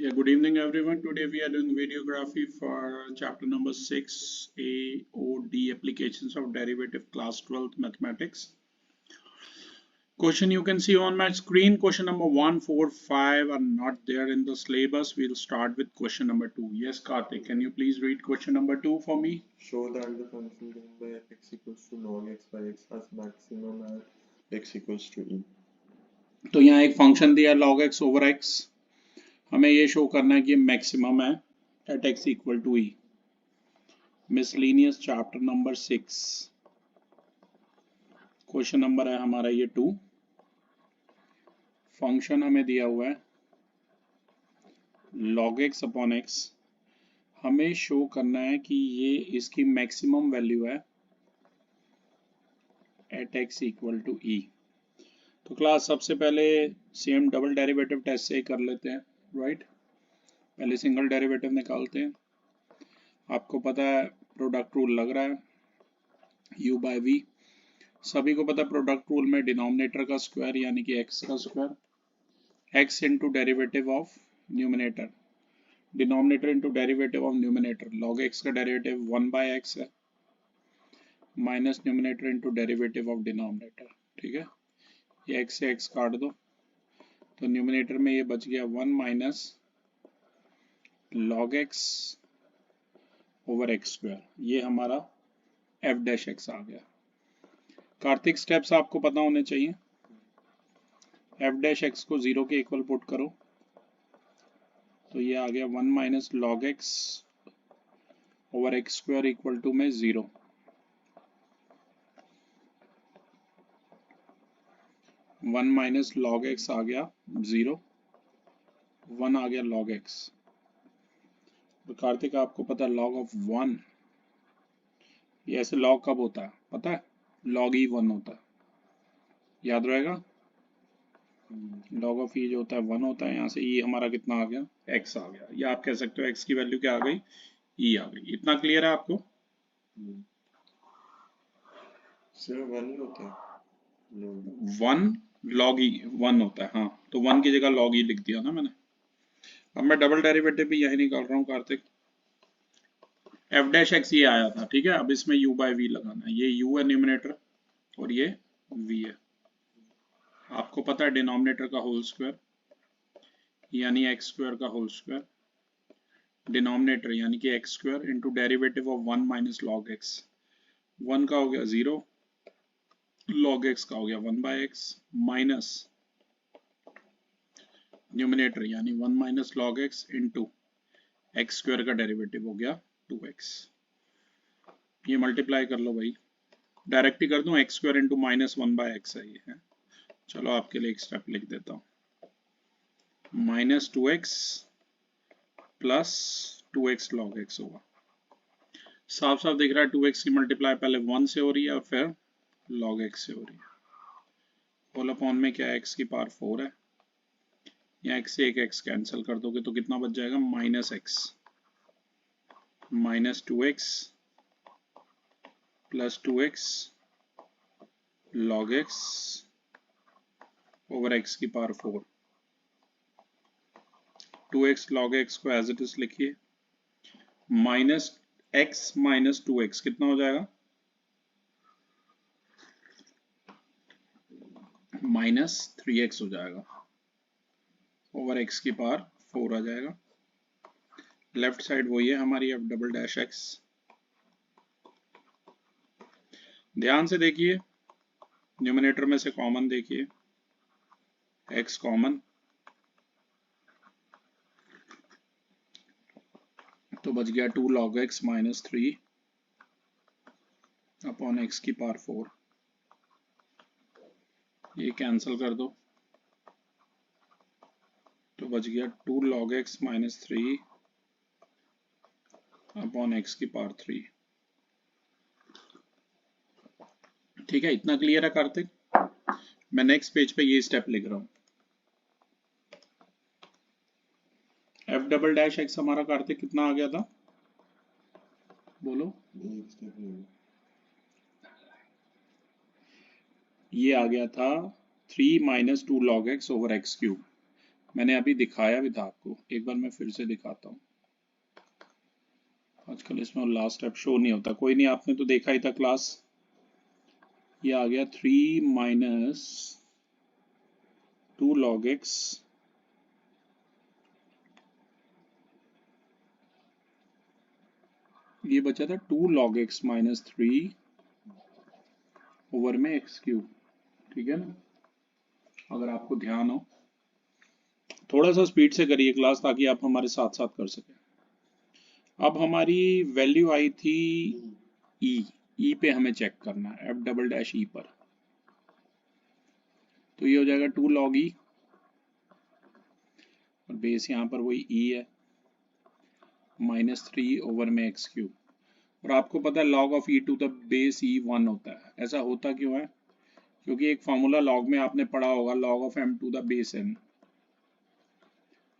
Yeah, good evening everyone. Today we are doing videography for chapter number 6 AOD applications of derivative class 12th mathematics. Question you can see on my screen. Question number 1, 4, 5 are not there in the syllabus. We'll start with question number 2. Yes, Karthik, can you please read question number 2 for me? Show that the function given by f(x) equals to log x by x has maximum at x equals to e. तो यहाँ एक function दिया log x over x. हमें ये show करना है कि maximum है at x equal to e. Miscellaneous chapter number 6. Question number है हमारा ये 2. फंक्शन हमें दिया हुआ है log x अपॉन x. हमें शो करना है कि ये इसकी मैक्सिमम वैल्यू है at x equal to e. तो क्लास सबसे पहले सेम डबल डेरिवेटिव टेस्ट से ही कर लेते हैं, राइट? पहले सिंगल डेरिवेटिव निकालते हैं. आपको पता है प्रोडक्ट रूल लग रहा है u बाय v. सभी को पता है प्रोडक्ट रूल में डिनोमिनेटर का स्क्वायर यानी कि x का square x into derivative of numerator, denominator into derivative of numerator. Log x का डेरिवेटिव 1 बाय x है minus numerator into derivative of denominator. ठीक है, ये x से x काट दो तो न्यूमिनेटर में ये बच गया 1 minus log x over x square. ये हमारा f डैश x आ गया. कार्तिक स्टेप्स आपको पता होने चाहिए. f डैश x को 0 के इक्वल पुट करो तो ये आ गया 1 minus log x over x square equal to में 0. 1 माइनस लॉग x आ गया 0, 1 आ गया लॉग x. तो कार्तिक आपको पता है लॉग ऑफ 1, ये ऐसे लॉग कब होता है पता है? लॉग ई 1 होता है, याद रहेगा. लॉग ऑफ ई जो होता है 1 होता है. यहाँ से ई हमारा कितना आ गया? x आ गया. या आप कह सकते हो x की वैल्यू क्या आ गई? ई आ गई. इतना क्लियर है आपको? सिर्फ 1 ही होता है. 1 लॉग ई 1 होता है. हाँ, तो 1 की जगह लॉग ई लिख दिया ना मैंने. अब मैं डबल डेरिवेटिव भी यही निकाल रहा हूँ कार्तिक. एफ डैश एक्स ये आया था, ठीक है. अब इसमें u बाय वी लगाना है. ये u है न्यूमिनेटर और ये v है. आपको पता है डिनोमिनेटर का होल स्क्वायर यानी एक्स स्क्वायर का होल स्क्वायर, डिनोमिनेटर यानी कि x square into derivative of 1 minus log x. 1 का हो गया 0, लॉग एक्स का हो गया 1 बाय एक्स माइनस न्यूमिनेटर यानी 1 minus log x into x square का डेरिवेटिव हो गया 2x. ये मल्टीप्लाई कर लो भाई, डायरेक्ट ही कर दूं. X square into minus 1 by x है ये है. चलो आपके लिए एक स्टेप लिख देता हूँ. Minus 2x plus 2x log x होगा. साफ साफ दिख रहा है 2x की मल्टीप्लाई पहले 1 से हो रही है और फिर log x से हो रही है. होल अपॉन में क्या है? x की पावर 4 है. यहाँ x से एक x कैंसिल कर दोगे तो कितना बच जाएगा? Minus x minus 2x plus 2x log x over x की पावर 4. 2x log x को एज इट इज लिखिए. माइनस x माइनस 2x कितना हो जाएगा? माइनस 3x हो जाएगा ओवर x की पावर 4 आ जाएगा. लेफ्ट साइड वही है हमारी f डबल डैश x. ध्यान से देखिए, न्यूमिनेटर में से कॉमन देखिए, x कॉमन तो बच गया 2 log x minus 3 upon x की पावर 4. ये कैंसिल कर दो तो बच गया 2 log x minus 3 upon x की पावर 3. ठीक है, इतना क्लियर है कार्तिक? मैं नेक्स्ट पेज पे ये स्टेप लिख रहा हूँ. f डबल डैश x हमारा कार्तिक कितना आ गया था? बोलो. ये आ गया था 3 minus 2 log x over x cube. मैंने अभी दिखाया भी था आपको, एक बार मैं फिर से दिखाता हूँ। आजकल इसमें लास्ट स्टेप शो नहीं होता, कोई नहीं, आपने तो देखा ही था क्लास। ये आ गया 3 माइनस 2 log x ये बचा था 2 log x माइनस 3 ओवर में एक्स क्यूब, ठीक है ना। अगर आपको ध्यान हो, थोड़ा सा स्पीड से करिए क्लास ताकि आप हमारे साथ साथ कर सकें। अब हमारी वैल्यू आई थी ई पे हमें चेक करना है, एफ डबल डैश ई पर। तो ये हो जाएगा 2 log ई और बेस यहाँ पर वही ई है माइनस 3 ओवर में एक्स क्यूब। और आपको पता है log of e to the base e 1 होता है। ऐसा होता क्यों है? क्योंकि एक फॉर्मूला log में आपने पढ़ा होगा, log of m to the base n,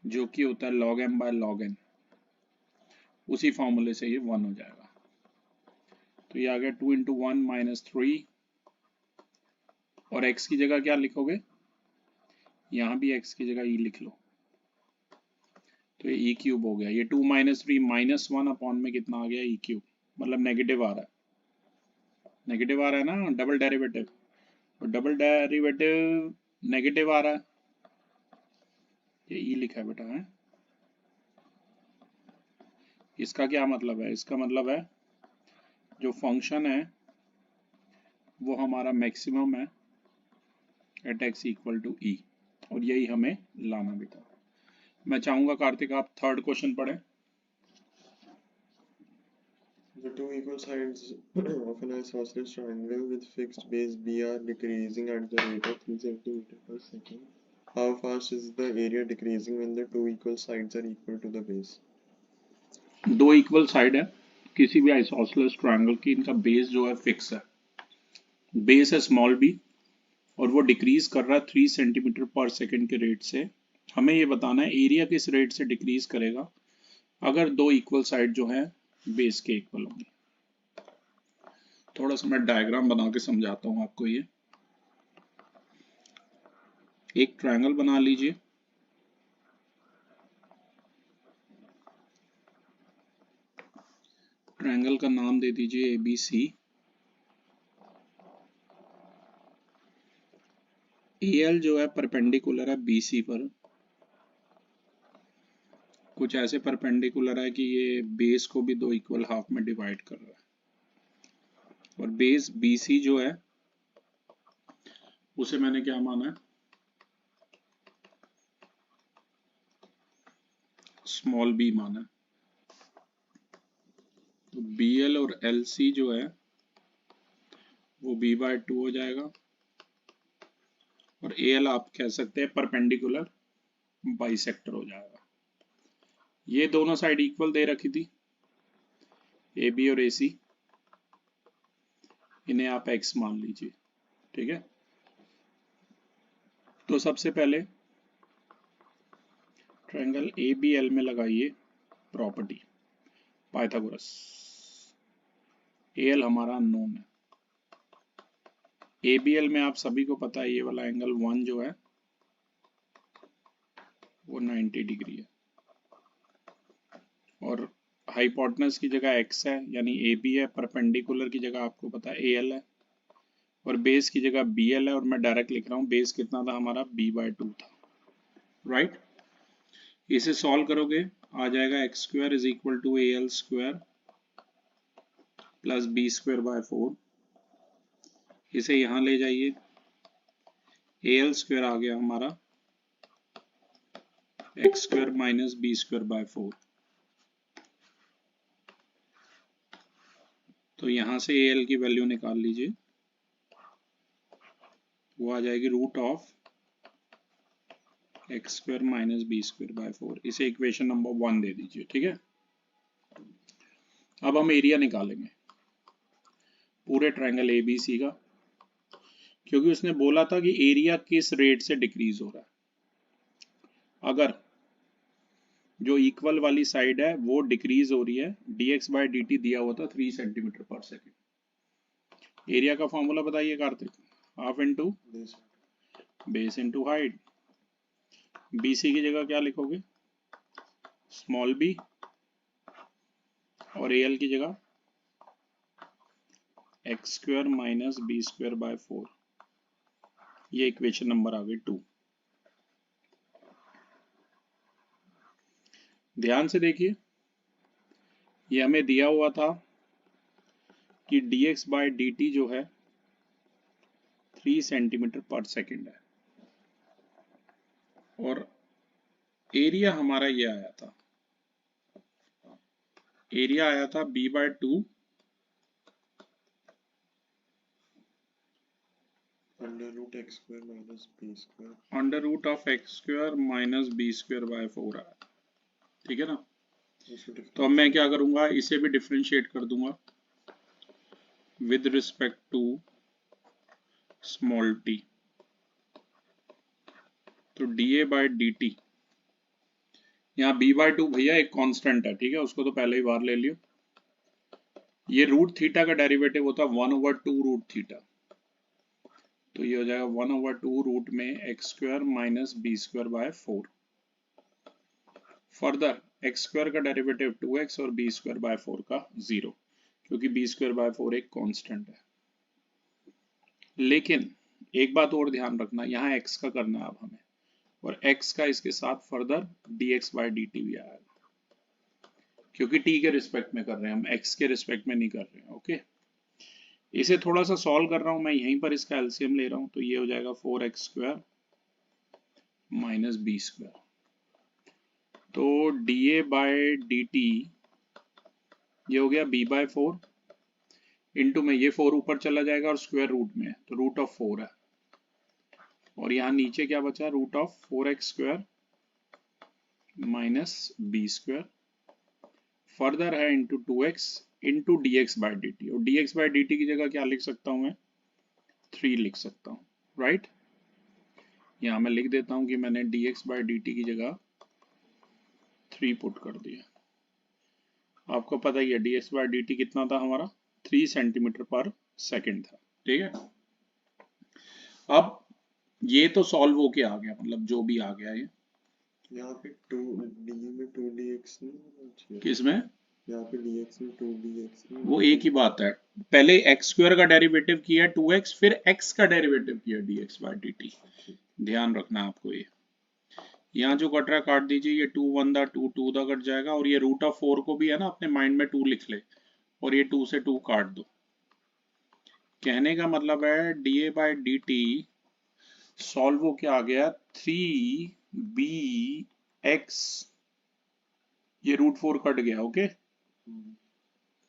जो कि होता है log m by log n। उसी फॉर्मूले से ये 1 हो जाएगा। तो ये आ गया 2 इंटू 1 माइनस 3 और x की जगह क्या लिखोगे? यहाँ भी x की जगह e लिख लो, तो ये ई क्यूब हो गया। ये 2 माइनस 3 माइनस 1 अपॉन में कितना आ गया? ई क्यूब, मतलब नेगेटिव आ रहा है। नेगेटिव आ रहा है ना डबल डेरिवेटिव, और डबल डेरिवेटिव नेगेटिव आ रहा है, ये ई लिखा है बेटा है। इसका क्या मतलब है? इसका मतलब है जो फंक्शन है वो हमारा मैक्सिमम है एट एक्स इक्वल टू ई, और यही हमें लाना बेटा। मैं चाहूंगा कार्तिक आप थर्ड क्वेश्चन पढ़ें। The two equal sides of an isosceles triangle with fixed base B are decreasing at the rate of 3 cm per second. How fast is the area decreasing when the two equal sides are equal to the base? दो equal side है किसी भी isosceles triangle की, इनका base जो है fix है, base है स्मॉल बी, और वो डिक्रीज कर रहा है 3 सेंटीमीटर पर सेकेंड के रेट से। हमें ये बताना है एरिया किस रेट से डिक्रीज करेगा अगर दो इक्वल साइड जो है बेस के इक्वल होंगी। थोड़ा सा मैं डायग्राम बना के समझाता हूँ आपको। ये एक ट्रायंगल बना लीजिए, ट्रायंगल का नाम दे दीजिए ABC। AL जो है परपेंडिकुलर है BC पर, कुछ ऐसे परपेंडिकुलर है कि ये बेस को भी दो इक्वल हाफ में डिवाइड कर रहा है, और बेस BC जो है उसे मैंने क्या माना है? स्मॉल b माना है। तो BL और LC जो है वो b/2 हो जाएगा, और AL आप कह सकते हैं परपेंडिकुलर बाइसेक्टर हो जाएगा। ये दोनों साइड इक्वल दे रखी थी, AB और AC, इन्हें आप x मान लीजिए, ठीक है। तो सबसे पहले ट्रायंगल ABL में लगाइए प्रॉपर्टी पाइथागोरस। AL हमारा अननोन है, ABL में आप सभी को पता है ये वाला एंगल 1 जो है वो 90 डिग्री है, और हाइपोटेनस की जगह x है यानी AB है, परपेंडिकुलर की जगह आपको पता है AL है, और बेस की जगह BL है, और मैं डायरेक्ट लिख रहा हूँ बेस कितना था हमारा b/2 था, राइट। इसे सॉल्व करोगे आ जाएगा x² is equal to AL² plus b²/4। इसे यहाँ ले जाइए, AL² आ गया हमारा x² माइनस b²/4। तो यहाँ से AL की वैल्यू निकाल लीजिए, वो आ जाएगी root of x² minus b²/4। इसे इक्वेशन नंबर 1 दे दीजिए, ठीक है। अब हम एरिया निकालेंगे पूरे ट्रायंगल ABC का, क्योंकि उसने बोला था कि एरिया किस रेट से डिक्रीज हो रहा है। अगर जो इक्वल वाली साइड है वो डिक्रीज हो रही है, dx/dt दिया हुआ था 3 सेंटीमीटर पर सेकेंड। एरिया का फॉर्मूला बताइए Kartik. Half into base into height. BC की जगह क्या लिखोगे, स्मॉल b, और AL की जगह x square minus b square by 4। ये इक्वेशन नंबर आ गई 2। ध्यान से देखिए, ये हमें दिया हुआ था कि dx बाय dt जो है 3 सेंटीमीटर पर सेकेंड है, और एरिया हमारा ये आया था, एरिया आया था b by 2 under root x square minus b square, under root of x square minus b square by 4 आया, ठीक है ना। तो अब मैं क्या करूंगा, इसे भी डिफरेंशिएट कर दूंगा with respect to small t। तो dA बाय dt, यहाँ b बाय 2 भैया एक कांस्टेंट है, ठीक है, उसको तो पहले ही बाहर ले लियो। ये रूट थीटा का डेरिवेटिव होता है 1/2 रूट थीटा, तो ये हो जाएगा 1/2 रूट में x square minus b square by 4। Further x square का डेरिवेटिव 2x और बी स्क्वायर बाय 4 का 0, क्योंकि बी स्क्वायर बाय 4 एक कांस्टेंट है। लेकिन एक बात और ध्यान रखना, यहाँ x का करना है अब हमें, और x का इसके साथ फर्दर dx बाय dt भी आएगा, क्योंकि t के रिस्पेक्ट में कर रहे हैं हम, x के रिस्पेक्ट में नहीं कर रहे हैं। ओके, इसे थोड़ा सा सॉल्व कर रहा हूं मैं, यहीं पर इसका एलसीएम ले रहा हूं, तो ये हो जाएगा 4x square minus b square. तो dA बाय dt ये हो गया b बाय 4 इंटू में ये 4 ऊपर चला जाएगा और स्क्वायर रूट में है, तो रूट ऑफ 4 है, और यहाँ नीचे क्या बचा, root of 4x square minus b square, further है into 2x into dx by dt, और dx बाय dt की जगह क्या लिख सकता हूँ मैं, 3 लिख सकता हूँ, राइट। यहाँ मैं लिख देता हूँ कि मैंने dx बाय dt की जगह 3 पुट कर दिया। आपको पता ही है dx बाय dt कितना था हमारा, 3 सेंटीमीटर पर सेकेंड था, ठीक है। अब ये तो सॉल्व होके आ गया, मतलब जो भी आ गया, ये यहाँ पे 2d में 2dx नहीं होना चाहिए, किसमें, यहाँ पे dx में 2dx नहीं वो एक ही बात है, पहले एक्स स्क्वायर का डेरिवेटिव किया 2x, फिर x का डेरिवेटिव किया dx बाय dt, ध्यान रखना आपको। ये यहाँ जो कट रहा है काट दीजिए, ये 2 1 दा 2 2 दा कट जाएगा, और ये रूट ऑफ 4 को भी है ना अपने माइंड में 2 लिख ले, और ये 2 से 2 काट दो। कहने का मतलब है dA बाय dt सॉल्व हो क्या आ गया, 3bx, ये रूट 4 कट गया, okay,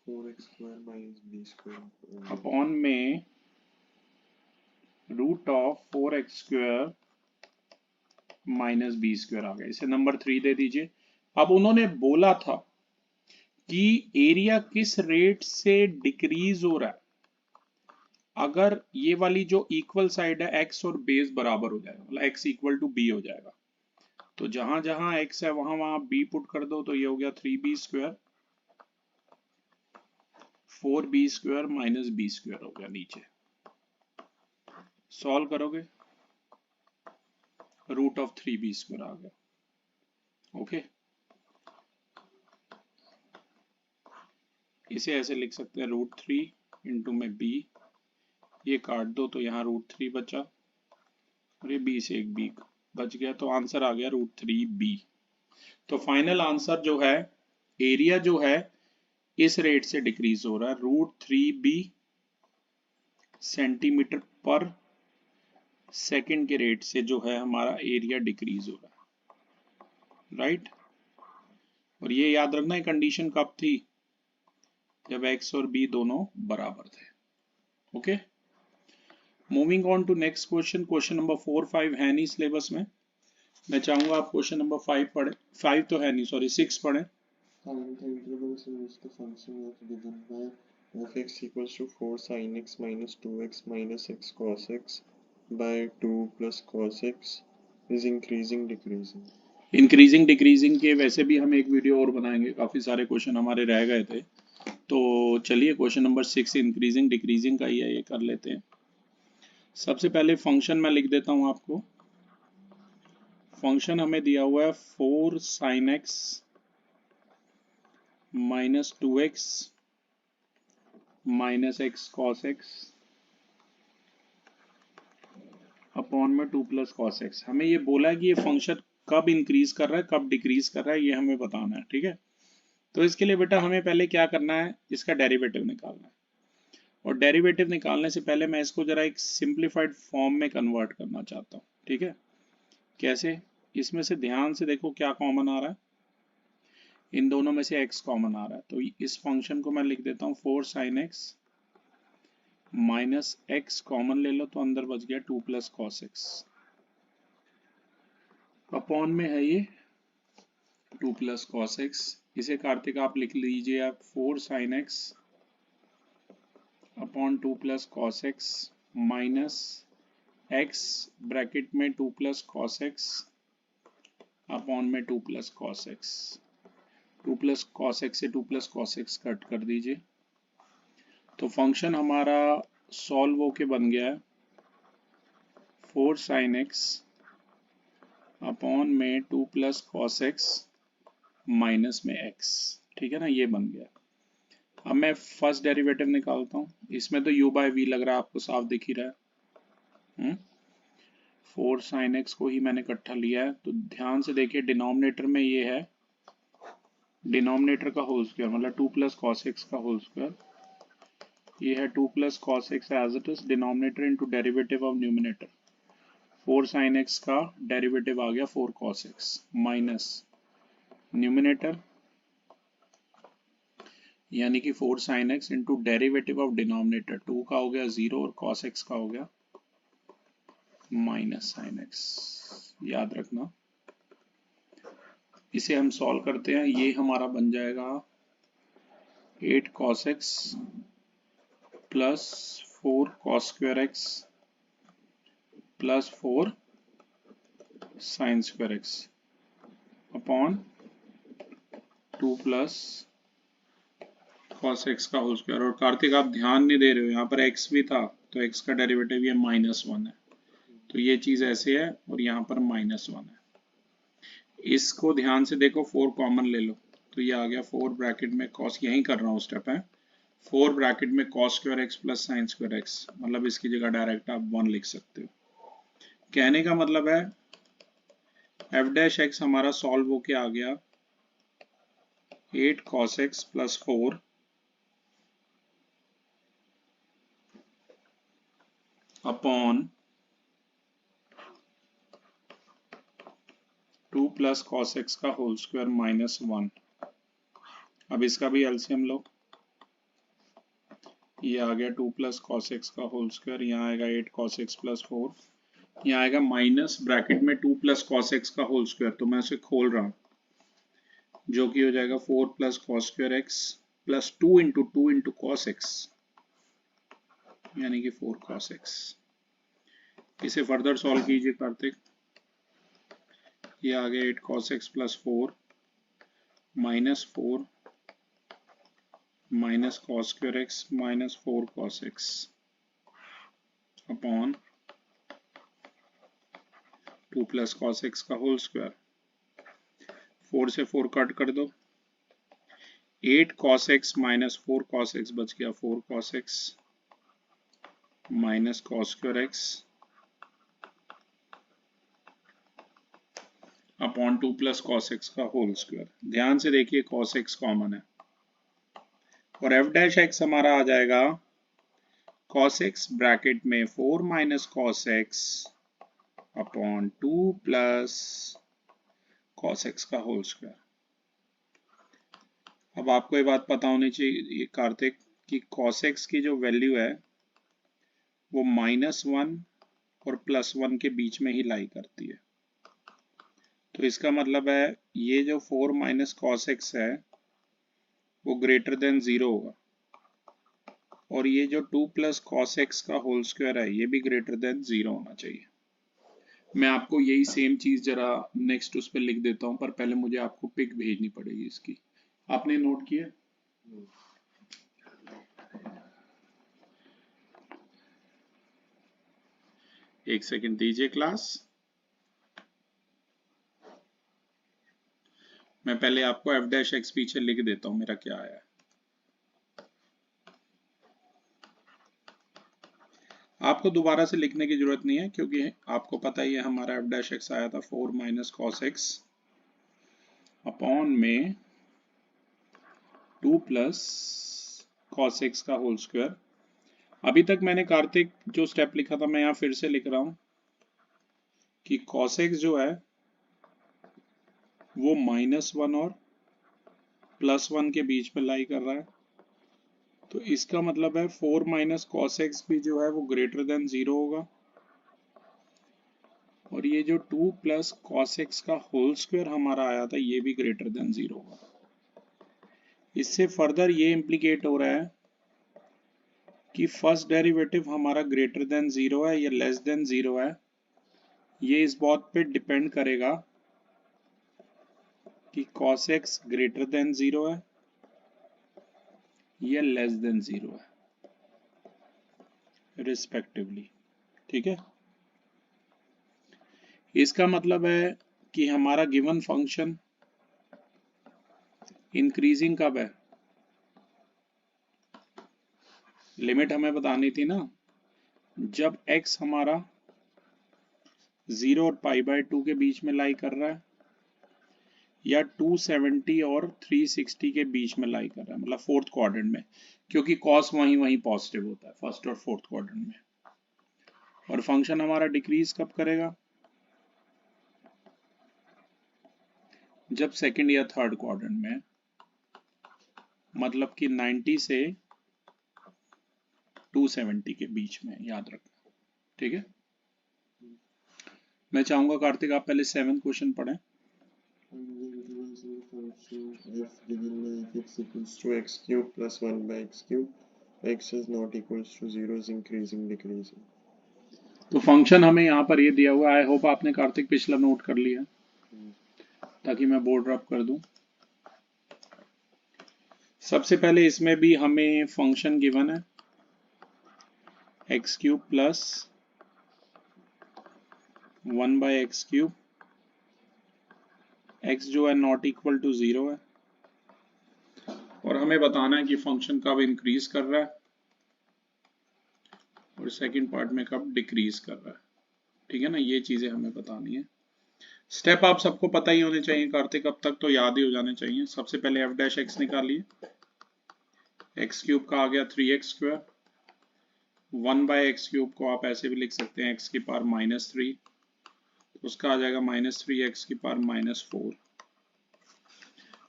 4x square minus b square upon में root of 4x square minus b square आ गया, इसे नंबर 3 दे दीजिए। अब उन्होंने बोला था कि एरिया किस रेट से डिक्रीज हो रहा है, अगर ये वाली जो इक्वल साइड है x और बेस बराबर हो जाएगा, मतलब x इक्वल टू b हो जाएगा, तो जहां जहां x है वहां वहां b पुट कर दो, तो ये हो गया 3b square 4b square minus b square हो गया नीचे। सॉल्व करोगे रूट ऑफ 3b स्क्वायर आ गया, ओके। इसे ऐसे लिख सकते हैं रूट 3 इंटू में b, ये काट दो तो यहाँ रूट 3 बचा, और ये b से एक b बच गया, तो आंसर आ गया रूट 3b। तो फाइनल आंसर जो है, एरिया जो है इस रेट से डिक्रीज हो रहा है, रूट 3b सेंटीमीटर पर सेकंड के रेट से जो है हमारा एरिया डिक्रीज हो रहा है, राइट। और ये याद रखना है कंडीशन कब थी, जब x और b दोनों बराबर थे, okay. Moving on to next question, question number 4 5 है नहीं सिलेबस में, मैं चाहूंगा आप क्वेश्चन नंबर 5 पढ़े, 5 तो है नहीं, सॉरी 6 पढ़े। Find the intervals in which the function f given by f x equals to 4 sin x minus 2x minus x cos x by 2 plus cos x is increasing decreasing। Increasing decreasing के वैसे भी हम एक video और बनाएंगे, काफी सारे question हमारे रह गए थे, तो चलिए क्वेश्चन नंबर 6 इंक्रीजिंग डिक्रीजिंग का ही है, ये कर लेते हैं। सबसे पहले फंक्शन मैं लिख देता हूं आपको, फंक्शन हमें दिया हुआ है 4 sin x minus 2x minus x cos x upon में 2 प्लस cos x। हमें ये बोला है कि ये फंक्शन कब इंक्रीज कर रहा है कब डिक्रीज कर रहा है, ये हमें बताना है। ठीक है, तो इसके लिए बेटा हमें पहले क्या करना है, इसका डेरिवेटिव निकालना है। और डेरिवेटिव निकालने से पहले मैं इसको जरा एक सिंप्लीफाइड फॉर्म में कन्वर्ट करना चाहता हूँ। ठीक है, कैसे? इसमें से ध्यान से देखो क्या कॉमन आ रहा है, इन दोनों में से x कॉमन आ रहा है। तो इस फंक्शन को मैं लिख देता हूँ 4 sin x minus x common ले लो तो अंदर बच गया 2 प्लस cos x अपॉन में है ये 2 प्लस cos x। इसे कार्तिक आप लिख लीजिए आप 4 sin x upon 2 plus cos x minus x bracket में 2 प्लस cos x अपॉन में 2 plus cos x। 2 plus cos x से 2 प्लस cos x कट कर दीजिए, तो फंक्शन हमारा सॉल्व होके बन गया है 4 sin x अपॉन में 2 प्लस cos x माइनस में x। ठीक है ना, ये बन गया। अब मैं फर्स्ट डेरिवेटिव निकालता हूँ, इसमें तो u बाय v लग रहा है आपको, साफ दिख ही रहा है। 4 sin x को ही मैंने इकट्ठा लिया है, तो ध्यान से देखिए डिनोमिनेटर में ये है डिनोमिनेटर का होल स्क्वायर मतलब 2 प्लस cos x का होल स्क्वायर, ये है 2 plus cos x as it is denominator into derivative of numerator. 4 sin x का डेरिवेटिव आ गया 4 cos x माइनस न्यूमिनेटर यानी कि 4 sin x into derivative of denominator, 2 का हो गया 0 और cos x का हो गया माइनस sin x। याद रखना, इसे हम सॉल्व करते हैं, ये हमारा बन जाएगा 8 cos x plus 4 cos square x plus 4 sin square x upon 2 plus cos x का होल स्क्वायर। और कार्तिक आप ध्यान नहीं दे रहे हो, यहाँ पर x भी था तो x का डेरिवेटिव ये -1 है, तो ये चीज ऐसे है और यहाँ पर -1 है। इसको ध्यान से देखो, 4 कॉमन ले लो तो ये आ गया 4 ब्रैकेट में cos, यहीं कर रहा हूँ स्टेप है, 4 ब्रैकेट में cos square x plus sine square x, मतलब इसकी जगह डायरेक्ट आप 1 लिख सकते हो। कहने का मतलब है f डैश x हमारा सॉल्व होके आ गया 8 cos x plus 4 upon 2 plus cos x का होल स्क्वायर -1। अब इसका भी एलसीएम लो, ये आ गया 2 प्लस cos x का होल स्क्वायर, यहाँ आएगा 8 cos x प्लस 4, यहाँ आएगा माइनस ब्रैकेट में 2 प्लस cos x का होल स्क्वायर, तो मैं इसे खोल रहा हूँ जो कि हो जाएगा 4 plus cos square x plus 2 into cos x यानी कि 4 cos x। इसे फर्दर सॉल्व कीजिए कार्तिक, ये आ गया 8 cos x plus 4 minus 4 minus cos square x minus 4 cos x upon 2 plus cos x का होल स्क्वायर। 4 से 4 कट कर दो, 8 cos x minus 4 cos x बच गया 4 cos x minus cos square x upon 2 plus cos x का whole square. ध्यान से देखिए cos x कॉमन है और f डैश x हमारा आ जाएगा cos x ब्रैकेट में 4 minus cos x upon 2 plus cos x का होल स्क्वायर। अब आपको ये बात पता होनी चाहिए कार्तिक कि cos x की जो वैल्यू है वो -1 और +1 के बीच में ही लाई करती है, तो इसका मतलब है ये जो 4 माइनस cos x है वो ग्रेटर देन 0 होगा और ये जो 2 प्लस cos x का होल स्क्वायर है ये भी ग्रेटर देन 0 होना चाहिए। मैं आपको यही सेम चीज जरा नेक्स्ट उस पर लिख देता हूँ, पर पहले मुझे आपको पिक भेजनी पड़ेगी इसकी। आपने नोट किया? एक सेकंड दीजिए क्लास। मैं पहले आपको एफ डैश एक्स पीछे लिख देता हूं मेरा क्या आया है। आपको दोबारा से लिखने की जरूरत नहीं है क्योंकि आपको पता ही है हमारा एफ डैश एक्स आया था 4 माइनस कॉस एक्स अपॉन में 2 प्लस कॉस एक्स का होल स्क्वायर। अभी तक मैंने कार्तिक जो स्टेप लिखा था मैं यहाँ फिर से लिख रहा हूं कि कॉस एक्स जो है वो -1 और +1 के बीच में लाई कर रहा है, तो इसका मतलब है 4 माइनस कॉस एक्स भी जो है वो ग्रेटर देन 0 होगा, और ये जो 2 प्लस कॉस एक्स का होल स्क्वायर हमारा आया था ये भी ग्रेटर देन 0 होगा। इससे फर्दर ये इम्प्लीकेट हो रहा है कि फर्स्ट डेरिवेटिव हमारा ग्रेटर देन 0 है या लेस देन 0 है, ये इस बात पे डिपेंड करेगा कि cos x ग्रेटर देन 0 है या लेस देन 0 है रिस्पेक्टिवली। ठीक है, इसका मतलब है कि हमारा गिवन फंक्शन इंक्रीजिंग कब है, लिमिट हमें बतानी थी ना, जब x हमारा 0 और π/2 के बीच में लाई कर रहा है या 270 और 360 के बीच में लाई कर रहा है, मतलब फोर्थ क्वाड्रेंट में, क्योंकि cos वहीं पॉजिटिव होता है फर्स्ट और फोर्थ क्वाड्रेंट में। और फंक्शन हमारा डिक्रीज कब करेगा, जब सेकंड या थर्ड क्वाड्रेंट में, मतलब कि 90 से 270 के बीच में, याद रखना। ठीक है, मैं चाहूंगा कार्तिक आप पहले 7th क्वेश्चन पढ़ें। F given by x equals to x cube plus 1 by x cube, x is not equals to 0 is increasing decreasing। तो फंक्शन हमें यहाँ पर ये दिया हुआ है, आई होप आपने कार्तिक पिछला नोट कर लिया ताकि मैं बोर्ड रब कर दूं। सबसे पहले इसमें भी हमें फंक्शन गिवन है x cube plus 1 by x cube, x जो है नॉट इक्वल टू 0 है, और हमें बताना है कि फंक्शन कब इंक्रीज कर रहा है और सेकंड पार्ट में कब डिक्रीज कर रहा है। ठीक है ना, ये चीजें हमें बतानी है। स्टेप आप सबको पता ही होने चाहिए कार्तिक, अब तक तो याद ही हो जाने चाहिए। सबसे पहले एफ डैश एक्स निकालिए, एक्स क्यूब का आ गया 3x square, 1 by x cube को आप ऐसे भी लिख सकते हैं एक्स की पावर -3, उसका आ जाएगा -3x की पावर -4,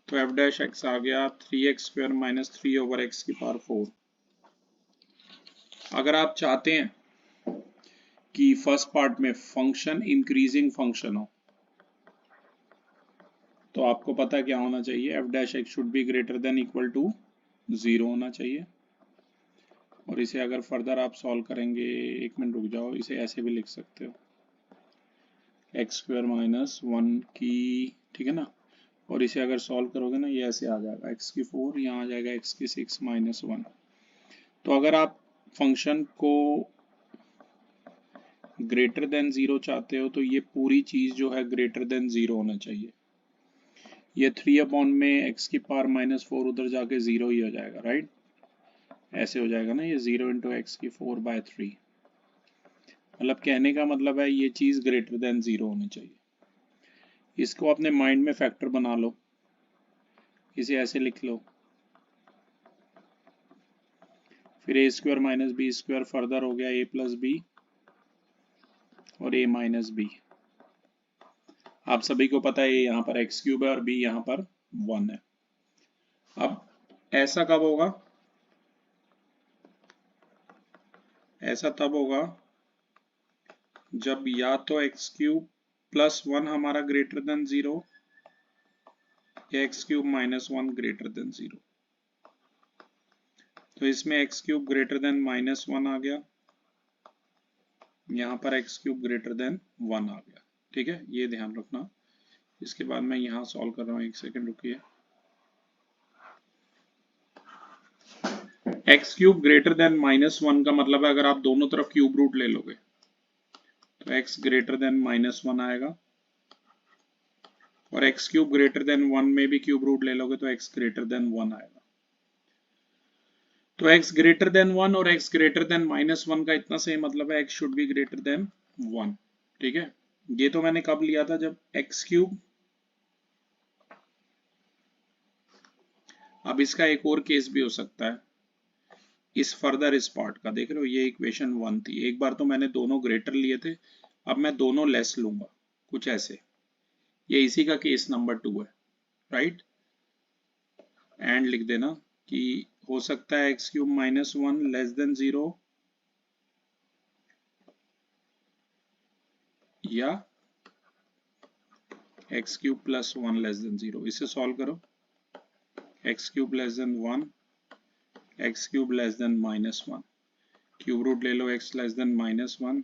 तो एफ डैश एक्स आ गया 3x स्क्वायर -3 ओवर एक्स की पावर 4। अगर आप चाहते हैं कि फर्स्ट पार्ट में फंक्शन इंक्रीजिंग फंक्शन हो तो आपको पता क्या होना चाहिए, f dash x should be greater than equal to 0 होना चाहिए। और इसे अगर फर्दर आप सॉल्व करेंगे, एक मिनट रुक जाओ, इसे ऐसे भी लिख सकते हो एक्स स्क्वायर -1 की, ठीक है ना, और इसे अगर सॉल्व करोगे ना ये ऐसे आ जाएगा एक्स की 4, यहाँ आ जाएगा एक्स की 6 -1। तो अगर आप फंक्शन को ग्रेटर देन 0 चाहते हो तो ये पूरी चीज जो है ग्रेटर देन 0 होना चाहिए। ये 3 में एक्स की पावर -4 उधर जाके 0 ही हो जाएगा, राइट, ऐसे हो जाएगा ना, ये 0 इंटू एक्स की 4/3, मतलब कहने का मतलब है ये चीज ग्रेटर देन 0 होनी चाहिए। इसको अपने माइंड में फैक्टर बना लो, इसे ऐसे लिख लो, फिर a square minus b square further हो गया a प्लस बी और a माइनस बी। आप सभी को पता है यहाँ पर एक्स क्यूब है और b यहाँ पर 1 है। अब ऐसा कब होगा, ऐसा तब होगा जब या तो एक्स क्यूब प्लस 1 हमारा ग्रेटर देन 0 या एक्स क्यूब -1 ग्रेटर देन 0। तो इसमें एक्स क्यूब ग्रेटर देन -1 आ गया, यहाँ पर एक्स क्यूब ग्रेटर देन 1 आ गया। ठीक है, ये ध्यान रखना। इसके बाद मैं यहाँ सॉल्व कर रहा हूँ, एक सेकेंड रुकिए। एक्स क्यूब ग्रेटर देन -1 का मतलब है अगर आप दोनों तरफ क्यूब रूट ले लोगे तो x ग्रेटर देन -1 आएगा, और x क्यूब ग्रेटर देन 1 में भी क्यूब रूट ले लोगे तो x ग्रेटर देन 1 आएगा। तो x ग्रेटर देन 1 और x ग्रेटर देन -1 का इतना सही मतलब है x should be greater then 1। ठीक है, ये तो मैंने कब लिया था, जब x क्यूब। अब इसका एक और केस भी हो सकता है, इस फर्दर इस पार्ट का देख रहे हो, ये इक्वेशन 1 थी, एक बार तो मैंने दोनों ग्रेटर लिए थे, अब मैं दोनों लेस लूंगा, कुछ ऐसे। ये इसी का केस नंबर 2 है, राइट। एंड लिख देना कि हो सकता है x क्यूब -1 लेस देन 0 या x cube plus 1 less than 0। इसे सॉल्व करो, x cube less than 1, x cube less than -1, cube root ले लो x लेस देन -1।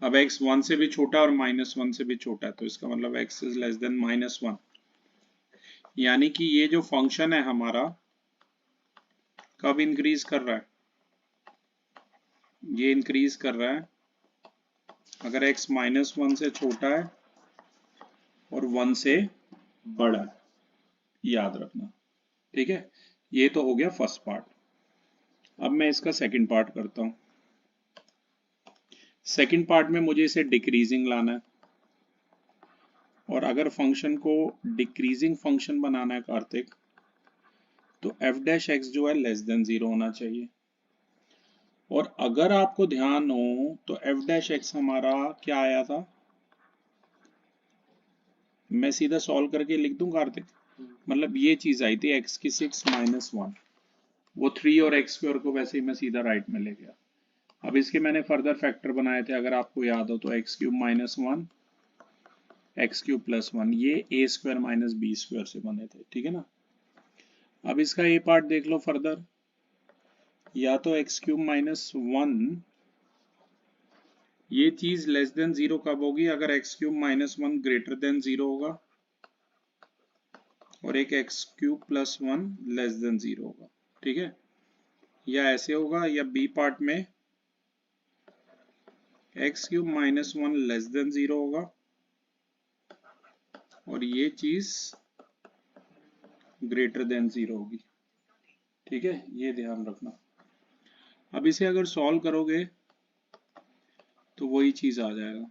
अब x 1 से भी छोटा और -1 से भी छोटा है, तो इसका मतलब x इज लेस देन -1, यानी कि ये जो फंक्शन है हमारा कब इंक्रीज कर रहा है, ये इंक्रीज कर रहा है अगर x -1 से छोटा है और 1 से बड़ा है, याद रखना। ठीक है, ये तो हो गया फर्स्ट पार्ट। अब मैं इसका सेकंड पार्ट करता हूं। सेकंड पार्ट में मुझे इसे डिक्रीजिंग लाना है, और अगर फंक्शन को डिक्रीजिंग फंक्शन बनाना है कार्तिक, तो f डैश एक्स जो है लेस देन 0 होना चाहिए। और अगर आपको ध्यान हो तो f डैश एक्स हमारा क्या आया था, मैं सीधा सॉल्व करके लिख दूं कार्तिक, मतलब ये चीज आई थी x की 6 -1, वो 3 और x स्क्वायर को वैसे ही मैं सीधा राइट में ले गया। अब इसके मैंने फर्दर फैक्टर बनाए थे, अगर आपको याद हो तो x cube -1, x cube plus 1, ये a square minus b square से बने थे। ठीक है ना। अब इसका ये पार्ट देख लो फर्दर, या तो x क्यूब -1, ये चीज लेस देन 0 कब होगी, अगर x क्यूब -1 ग्रेटर देन 0 होगा, और एक x cube plus 1 less than 0 होगा। ठीक है, या ऐसे होगा, या बी पार्ट में x क्यूब -1 लेस देन 0 होगा, और ये चीज ग्रेटर देन 0 होगी। ठीक है, ये ध्यान रखना। अब इसे अगर सॉल्व करोगे तो वही चीज आ जाएगा,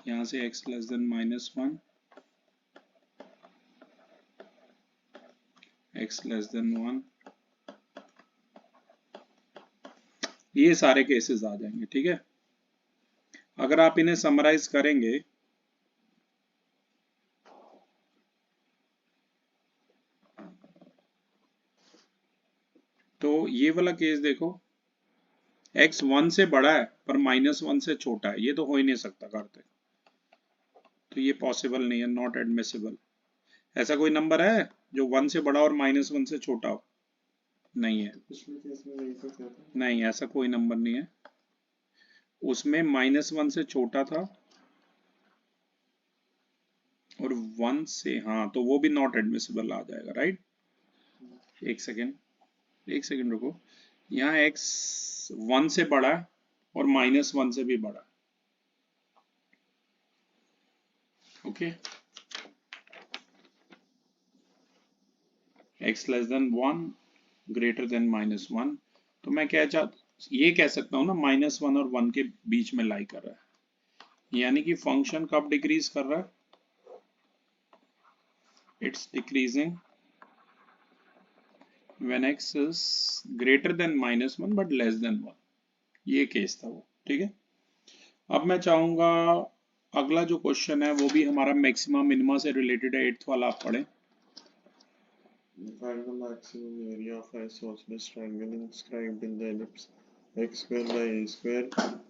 यहां से x less than -1, x less than 1, ये सारे केसेस आ जाएंगे। ठीक है, अगर आप इन्हें समराइज करेंगे तो ये वाला केस देखो, x 1 से बड़ा है पर -1 से छोटा है, ये तो हो ही नहीं सकता कार्तिक, तो ये पॉसिबल नहीं है, नॉट एडमिसिबल। ऐसा कोई नंबर है जो 1 से बड़ा और -1 से छोटा हो? नहीं है, नहीं, ऐसा कोई नंबर नहीं है। उसमें -1 से छोटा था और 1 से, हाँ, तो वो भी नॉट एडमिसिबल आ जाएगा, राइट। एक सेकेंड रुको, यहाँ x 1 से बड़ा है और -1 से भी बड़ा है। Okay, x less than 1 greater than -1, तो मैं क्या ये कह सकता हूँ ना, -1 और 1 के बीच में लाई कर रहा है, यानी कि फंक्शन कब डिक्रीज कर रहा है, it's decreasing when x is greater than -1 but less than 1, ये केस था वो। ठीक है, अब मैं चाहूंगा अगला जो क्वेश्चन है वो भी हमारा मैक्सिमा मिनिमा से रिलेटेड है, 8th वाला आप पढ़ें। Find the maximum area of isosceles triangle inscribed in the ellipse x square by a square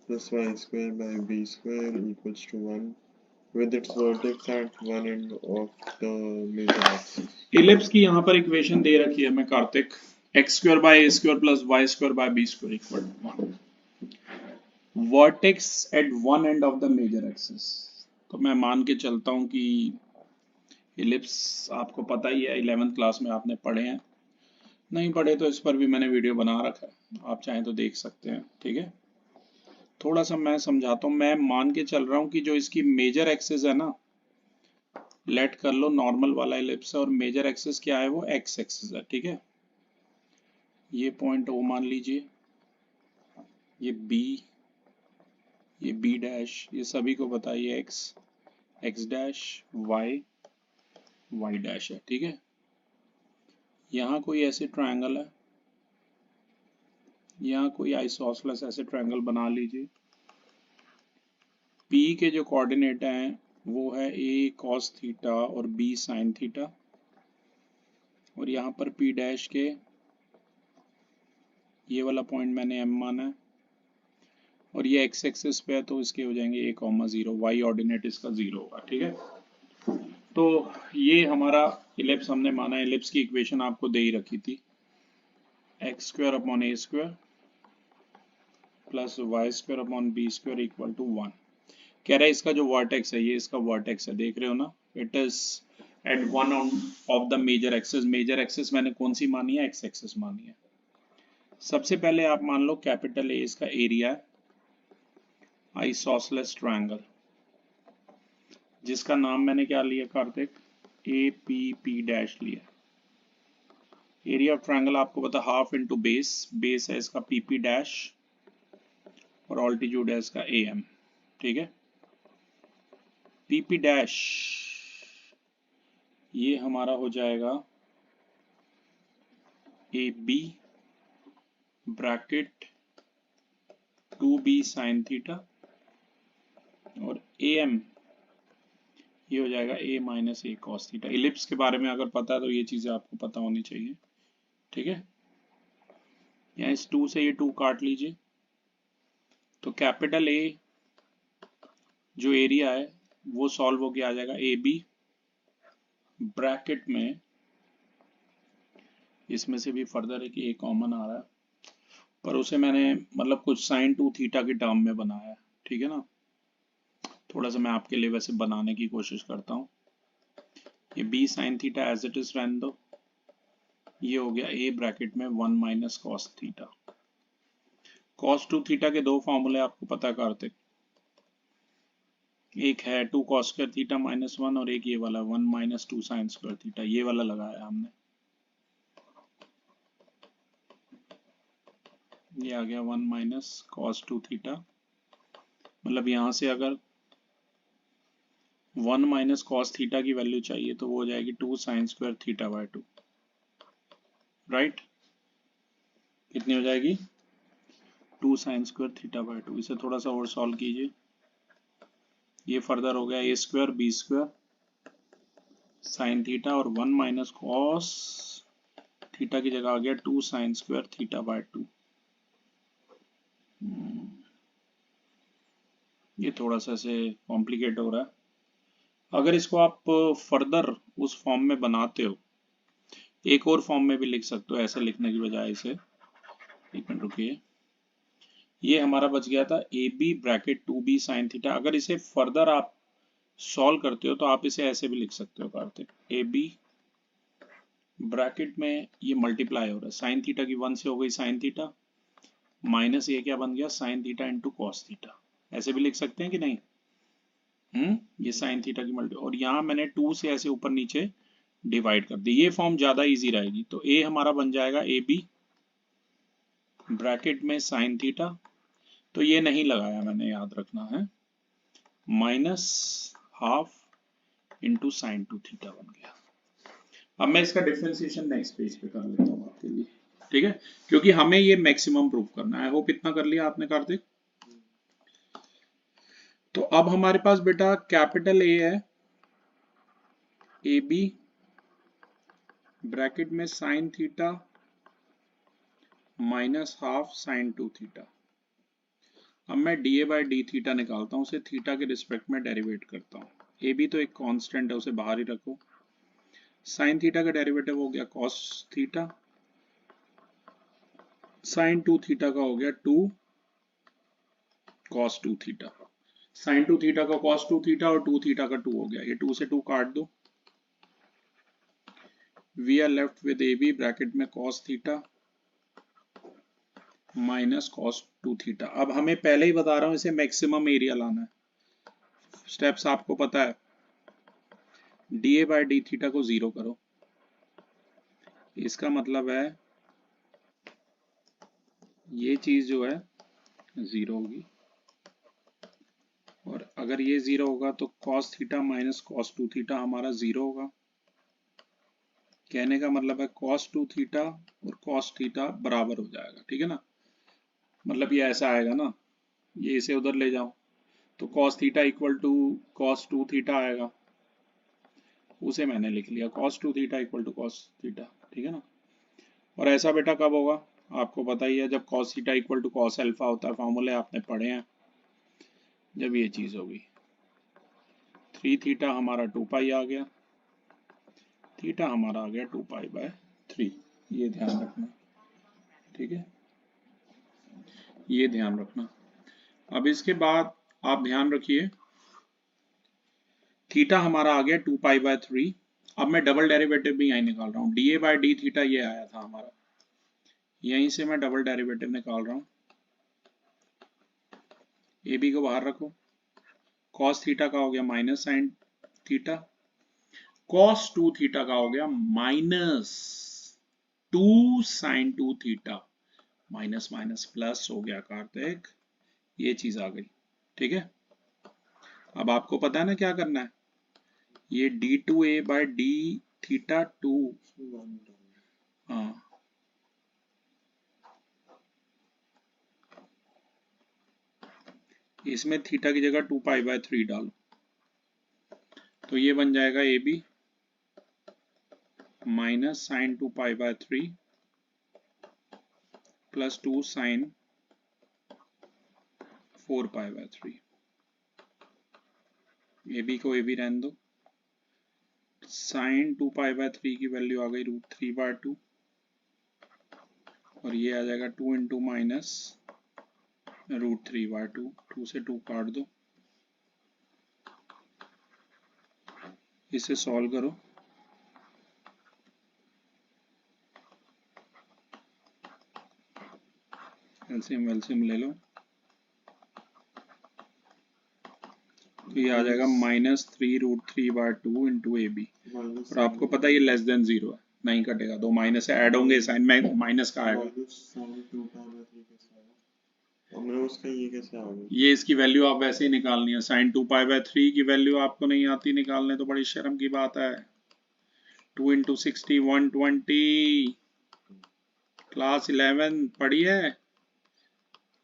plus y square by b square equals to 1 with its vertex at one end of the major axis. Ellipse की यहाँ पर equation दे रखी है मैं Kartik, x square by a square plus y square by b square equal to 1, vertex at one end of the major axis. तो मैं मान के चलता हूँ कि इलिप्स आपको पता ही है, 11th क्लास में आपने पढ़े हैं, नहीं पढ़े तो इस पर भी मैंने वीडियो बना रखा है, आप चाहें तो देख सकते हैं। ठीक है, थोड़ा सा मैं समझाता हूँ। मैं मान के चल रहा हूँ कि जो इसकी मेजर एक्सिस है ना, लेट कर लो नॉर्मल वाला एलिप्स है, और मेजर एक्सिस क्या है, वो एक्स एक्सिस है, ठीक है। ये पॉइंट ओ मान लीजिए, ये बी, ये बी डैश, ये सभी को बताइए x, x dash, y, y dash है, ठीक है। यहाँ कोई ऐसे ट्रायंगल है, यहाँ कोई आइसोसेलेस ऐसे ट्रायंगल बना लीजिए। पी के जो कोऑर्डिनेट हैं वो है ए कॉस थीटा और बी साइन थीटा, और यहाँ पर पी डैश के ये वाला पॉइंट मैंने एम माना है, और ये एक्स एक्सिस पे है तो इसके हो जाएंगे ए कॉमा जीरो, वाई ऑर्डिनेट इसका जीरो होगा, ठीक है। तो ये हमारा इलिप्स हमने माना। इलिप्स की इक्वेशन आपको दे ही रखी थी, x square upon a square plus y square upon b square equal to 1। कह रहा है इसका जो वर्टेक्स है, ये इसका वर्टेक्स है, देख रहे हो ना, it is at one of the major axis. Major axis मैंने कौन सी मानी है, एक्स एक्सिस मानी है। सबसे पहले आप मान लो कैपिटल ए इसका एरिया है, आइसोसेलेस ट्रायंगल, जिसका नाम मैंने क्या लिया Kartik, A P P dash लिया। एरिया ऑफ ट्रायंगल आपको पता, हाफ इंटू बेस, बेस है इसका पी पी डैश और ऑल्टीट्यूड है इसका ए एम, ठीक है। पी पी डैश ये हमारा हो जाएगा a b bracket 2b sine theta, और ए एम ये हो जाएगा a minus a cos theta. Ellipse के बारे में अगर पता है तो ये चीज़ें आपको पता होनी चाहिए, ठीक है। यहाँ इस 2 से ये 2 काट लीजिए, तो कैपिटल ए जो एरिया है वो सॉल्व होके आ जाएगा ए बी ब्रैकेट में, इसमें से भी फर्दर है कि ए कॉमन आ रहा है, पर उसे मैंने मतलब कुछ साइन 2 थीटा के टर्म में बनाया है, ठीक है ना। थोड़ा सा मैं आपके लिए वैसे बनाने की कोशिश करता हूँ। ये b sine theta as it is रहने दो, ये हो गया a ब्रैकेट में 1 minus cos theta. Cos 2 theta के दो फॉर्मूले आपको पता करते, एक है 2 कॉस स्क्वायर थीटा माइनस 1, और एक ये वाला 1 माइनस 2 साइन स्क्वायर थीटा, ये वाला लगाया हमने, ये आ गया 1 माइनस कॉस 2 थीटा। मतलब यहाँ से अगर 1 माइनस कॉस थीटा की वैल्यू चाहिए तो वो हो जाएगी 2 sine square theta by 2, right. कितनी हो जाएगी, 2 साइन स्क्वायर थीटा बाय 2। इसे थोड़ा सा और सॉल्व कीजिए, ये फर्दर हो गया a square b square sine theta, और 1 माइनस कॉस थीटा की जगह आ गया 2 साइन स्क्वायर थीटा बाय 2। ये थोड़ा सा ऐसे कॉम्प्लिकेट हो रहा है। अगर इसको आप फर्दर उस फॉर्म में बनाते हो, एक और फॉर्म में भी लिख सकते हो ऐसे लिखने की बजाय इसे, एक मिनट रुकिए, ये हमारा बच गया था a b bracket 2b sine theta. अगर इसे फर्दर आप सॉल्व करते हो तो आप इसे ऐसे भी लिख सकते हो कार्तिक, ए बी ब्रैकेट में ये मल्टीप्लाई हो रहा है, साइन थीटा की 1 से हो गई साइन थीटा, माइनस ये क्या बन गया sine theta into cos theta, ऐसे भी लिख सकते हैं कि नहीं। ये साइन थीटा की मल्टी, और यहाँ मैंने 2 से ऐसे ऊपर नीचे डिवाइड कर दी, ये फॉर्म ज्यादा इजी रहेगी। तो ए हमारा बन जाएगा ए बी ब्रैकेट में साइन थीटा, तो ये नहीं लगाया मैंने, याद रखना है, minus half into sine 2 theta बन गया। अब मैं इसका डिफरेंशिएशन नेक्स्ट पेज पे कर लेता हूँ आपके लिए, ठीक है, क्योंकि हमें ये मैक्सिमम प्रूफ करना है। आई होप इतना कर लिया आपने कार्तिक। तो अब हमारे पास बेटा कैपिटल ए है, ए बी ब्रैकेट में sine theta minus half sign 2 theta. अब मैं D A by D theta निकालता हूँ, उसे थीटा के रिस्पेक्ट में डेरिवेट करता हूँ। ए बी तो एक कांस्टेंट है, उसे बाहर ही रखो। साइन थीटा का डेरिवेटिव हो गया कॉस थीटा, साइन 2 थीटा का हो गया 2 कॉस 2 थीटा, साइन 2 थीटा का कॉस 2 थीटा, और 2 थीटा का 2 हो गया, ये 2 से 2 काट दो। We are left with a b bracket में cos theta minus cos 2 theta. अब हमें पहले ही बता रहा हूं इसे मैक्सिमम एरिया लाना है। स्टेप्स आपको पता है, D A by D theta को 0 करो, इसका मतलब है ये चीज जो है 0 होगी, और अगर ये 0 होगा तो cos theta minus cos 2 theta हमारा 0 होगा। कहने का मतलब है कॉस 2 थीटा और कॉस थीटा बराबर हो जाएगा, ठीक है ना। मतलब ये ऐसा आएगा ना, ये इसे उधर ले जाओ तो cos theta equal to cos 2 theta आएगा, उसे मैंने लिख लिया cos 2 theta equal to cos theta, ठीक है ना। और ऐसा बेटा कब होगा, आपको पता ही है, जब cos theta equal to cos alpha होता है, फॉर्मूले आपने पढ़े हैं। जब ये चीज होगी 3 थीटा हमारा 2 पाई आ गया, थीटा हमारा आ गया 2 पाई बाय 3, ये ध्यान रखना, ठीक है, ये ध्यान रखना। अब इसके बाद आप ध्यान रखिए, थीटा हमारा आ गया 2 पाई बाय 3। अब मैं डबल डेरिवेटिव भी यहीं निकाल रहा हूँ, d a by d theta ये आया था हमारा, यहीं से मैं डबल डेरिवेटिव निकाल रहा हूँ। ए बी को बाहर रखो, कॉस थीटा का हो गया minus sine theta, cos 2 theta का हो गया minus 2 sine 2 theta, minus minus plus हो गया कार्तिक, ये चीज आ गई, ठीक है। अब आपको पता है ना क्या करना है, ये d two a by d theta 2, हाँ इसमें थीटा की जगह 2 पाई बाय 3 डालो, तो ये बन जाएगा a b minus sine 2 pi by 3 plus 2 sine 4 pi by 3। A b को ए बी रहने दो, साइन 2 पाई बाय 3 की वैल्यू आ गई √3/2, और ये आ जाएगा 2 इंटू माइनस √3/2, 2 से 2 काट दो, इसे सॉल्व करो, एलसीएम वेलसीएम ले लो, तो ये आ जाएगा -3√3/2 इंटू ए बी, और आपको पता है ये लेस देन 0 है, नहीं कटेगा, दो माइनस से ऐड होंगे, साइन में माइनस का आएगा। ये इसकी वैल्यू आप वैसे ही निकालनी है, साइन 2 पाई बाय 3 की वैल्यू आपको नहीं आती निकालने तो बड़ी शर्म की बात है। 2 इंटू 60 120, क्लास 11 पढ़ी है,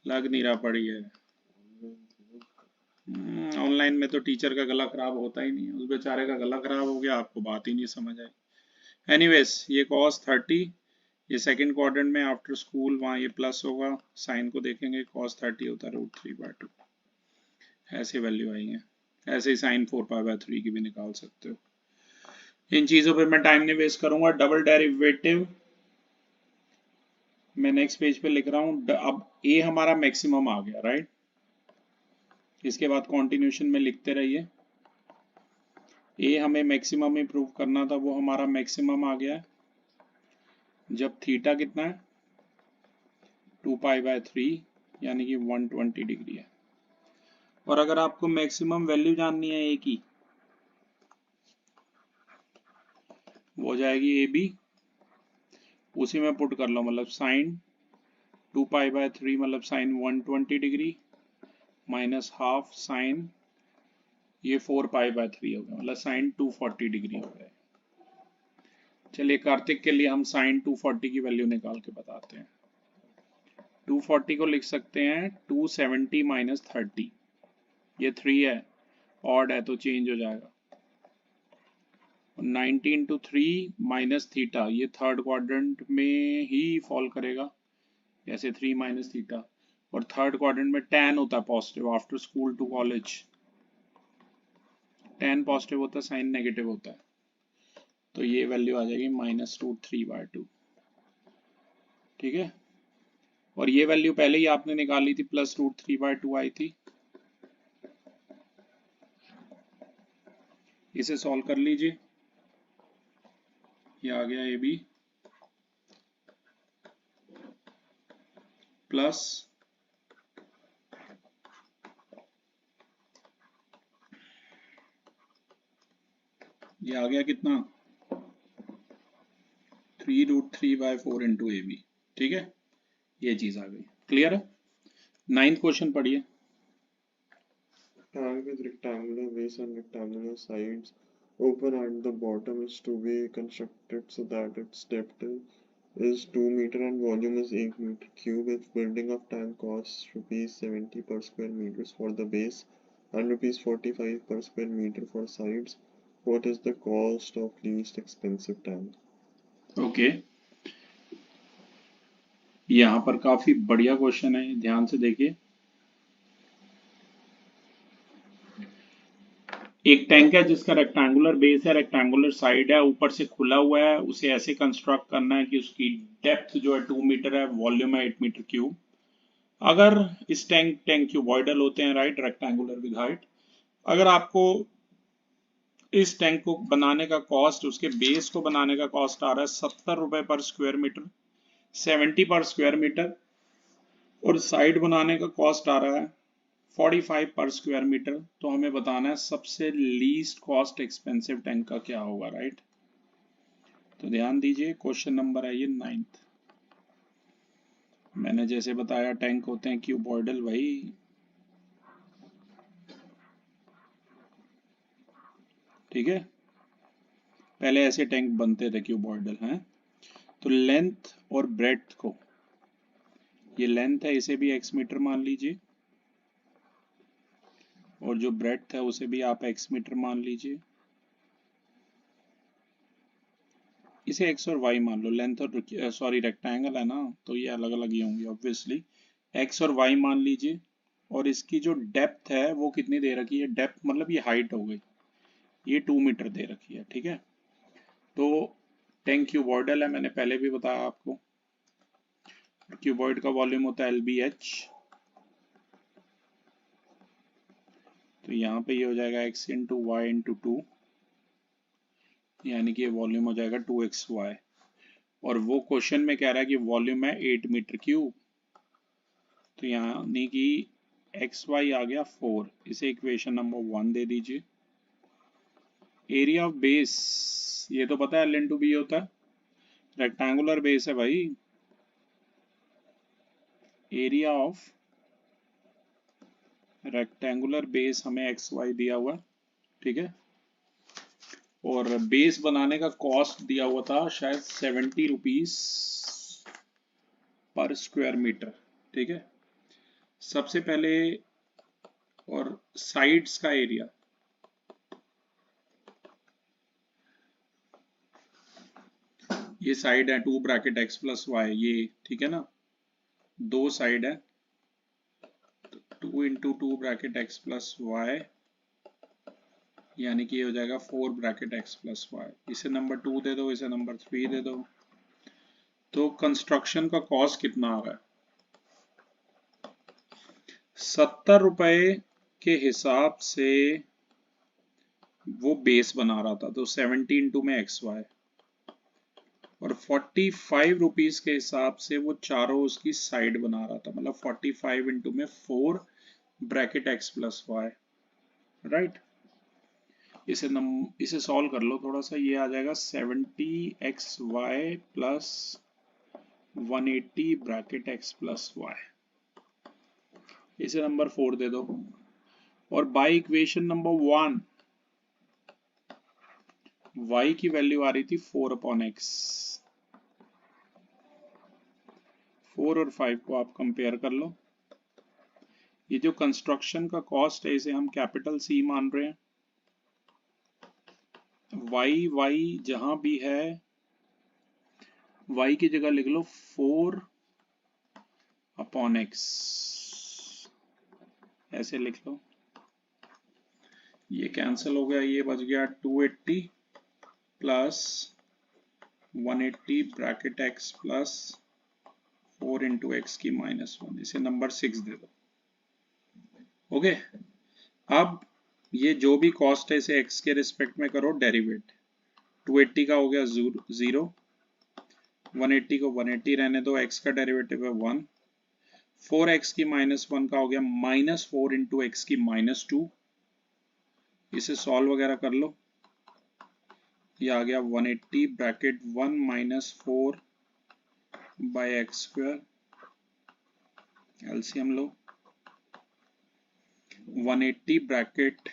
लग नहीं रहा पढ़ी है। ऑनलाइन में तो टीचर का गला खराब होता ही नहीं है, उस बेचारे का गला खराब हो गया, आपको बात ही नहीं समझ आई। एनीवेज ये cos 30, ये सेकंड क्वाड्रेंट में आफ्टर स्कूल, वहाँ ये प्लस होगा, साइन को देखेंगे cos 30 होता है √3/2, ऐसे वैल्यू आई है। ऐसे ही साइन 4 पाई बाय 3 की भी निकाल सकते हो। इन चीजों पे मैं टाइम नहीं वेस्ट करूंगा। डबल डेरिवेटिव मैं नेक्स्ट पेज पे लिख रहा हूँ। अब ए हमारा मैक्सिमम आ गया, राइट, इसके बाद कॉन्टिन्यूशन में लिखते रहिए। ए हमें मैक्सिमम ही प्रूव करना था, वो हमारा मैक्सिमम आ गया जब थीटा कितना है 2 पाई बाय 3 यानी कि 120 डिग्री है। और अगर आपको मैक्सिमम वैल्यू जाननी है ए की, वो हो जाएगी ए बी, उसी में पुट कर लो, मतलब साइन 2 पाई बाय 3 मतलब sine 120 degree minus half sine ये 4 पाई बाय 3 हो गया, मतलब साइन 240 डिग्री हो गया। चलिए कार्तिक के लिए हम साइन 240 की वैल्यू निकाल के बताते हैं। 240 को लिख सकते हैं 270 माइनस 30, ये 3 है, ऑड है तो चेंज हो जाएगा, 90 इंटू 3 माइनस थीटा, ये थर्ड क्वाड्रेंट में ही फॉल करेगा, जैसे 3 माइनस थीटा, और थर्ड क्वाड्रेंट में tan होता है positive, after school to college tan positive होता है, साइन नेगेटिव होता है, तो ये वैल्यू आ जाएगी -√3/2, ठीक है। और ये वैल्यू पहले ही आपने निकाली थी, +√3/2 आई थी, इसे सॉल्व कर लीजिए, ये आ गया ए बी प्लस ये आ गया कितना 3√3/4 इंटू ए बी। ठीक है, ये चीज आ गई। क्लियर है? 9th क्वेश्चन पढ़िए। Tank with rectangular base and rectangular sides open at the bottom is to be constructed so that its depth is 2 meter and volume is 8 meter cube. If building of tank costs rupees 70 per square meters for the base and rupees 45 per square meter for sides, what is the cost of least expensive tank? Okay, यहाँ पर काफी बढ़िया question है, ध्यान से देखिए। एक tank है जिसका रेक्टेंगुलर बेस है, रेक्टेंगुलर साइड है, ऊपर से खुला हुआ है, उसे ऐसे कंस्ट्रक्ट करना है कि उसकी डेप्थ जो है 2 मीटर है, वॉल्यूम है 8 मीटर क्यूब। अगर इस टैंक क्यूबॉइडल होते हैं, राइट, रेक्टेंगुलर विद हाइट। अगर आपको इस टैंक को बनाने का कॉस्ट, उसके बेस को बनाने का कॉस्ट आ रहा है 70 रुपए पर स्क्वायर मीटर, 70 पर स्क्वायर मीटर, और साइड बनाने का कॉस्ट आ रहा है 45 पर स्क्वायर मीटर, तो हमें बताना है सबसे लीस्ट कॉस्ट एक्सपेंसिव टैंक का क्या होगा, राइट। तो ध्यान दीजिए, क्वेश्चन नंबर है ये 9th। मैंने जैसे बताया टैंक होते हैं क्यूबॉइडल भाई। ठीक है, पहले ऐसे टैंक बनते थे क्यूबॉइडल हैं। तो लेंथ और ब्रेड्थ को, ये लेंथ है इसे भी x मीटर मान लीजिए, और जो ब्रेड्थ है उसे भी आप x मीटर मान लीजिए। इसे x और y मान लो, लेंथ और सॉरी रेक्टेंगल है ना, तो ये अलग अलग ही होंगे ऑब्वियसली। x और y मान लीजिए, और इसकी जो डेप्थ है वो कितनी दे रखी है, डेप्थ मतलब ये हाइट हो गई, ये 2 मीटर दे रखी है। ठीक है, तो टैंक क्यूबॉइडल है, मैंने पहले भी बताया आपको। क्यूबॉइड का वॉल्यूम होता है LBH, तो यहाँ पे ये हो जाएगा x इंटू वाई इंटू 2, यानी कि ये वॉल्यूम हो जाएगा 2xy। और वो क्वेश्चन में कह रहा है कि वॉल्यूम है 8 मीटर क्यूब, तो यानी कि xy आ गया 4, इसे इक्वेशन नंबर 1 दे दीजिए। एरिया ऑफ बेस, ये तो पता है L इंटू बी होता है, रेक्टेंगुलर बेस है भाई। एरिया ऑफ रेक्टेंगुलर बेस हमें xy दिया हुआ, ठीक है, और बेस बनाने का कॉस्ट दिया हुआ था शायद 70 रुपीज पर स्क्वायर मीटर। ठीक है, सबसे पहले, और साइड्स का एरिया, ये साइड है 2 ब्रैकेट x प्लस वाई, ये ठीक है ना, दो साइड है 2 into 2 bracket x plus y, यानी कि ये हो जाएगा 4 ब्रैकेट x प्लस वाई। इसे नंबर 2 दे दो, इसे नंबर 3 दे दो। तो कंस्ट्रक्शन का कॉस्ट कितना आ रहा है, 70 रुपए के हिसाब से वो बेस बना रहा था, तो 70 इंटू में XY, और 45 रुपीज के हिसाब से वो चारों उसकी साइड बना रहा था, मतलब 45 इंटू में 4 bracket x plus y, right. इसे सॉल्व कर लो थोड़ा सा, ये आ जाएगा 70xy plus 180 bracket x plus y, इसे नंबर 4 दे दो। और बाय इक्वेशन नंबर 1 y की वैल्यू आ रही थी 4/x। 4 और 5 को आप कंपेयर कर लो। ये जो कंस्ट्रक्शन का कॉस्ट है इसे हम कैपिटल C मान रहे हैं। y जहां भी है y की जगह लिख लो 4/x, ऐसे लिख लो। ये कैंसिल हो गया, ये बच गया 280 plus 180 bracket x plus 4 into x की -1, इसे नंबर 6 दे दो। ओके, अब ये जो भी कॉस्ट है इसे x के रिस्पेक्ट में करो डेरिवेट। 280 का हो गया 0, 180 को 180 रहने दो, x का डेरिवेटिव है 1, 4x की -1 का हो गया -4 इंटू एक्स की -2। इसे सॉल्व वगैरह कर लो, ये आ गया 180 bracket 1 -4 by x square, LCM लो 180 ब्रैकेट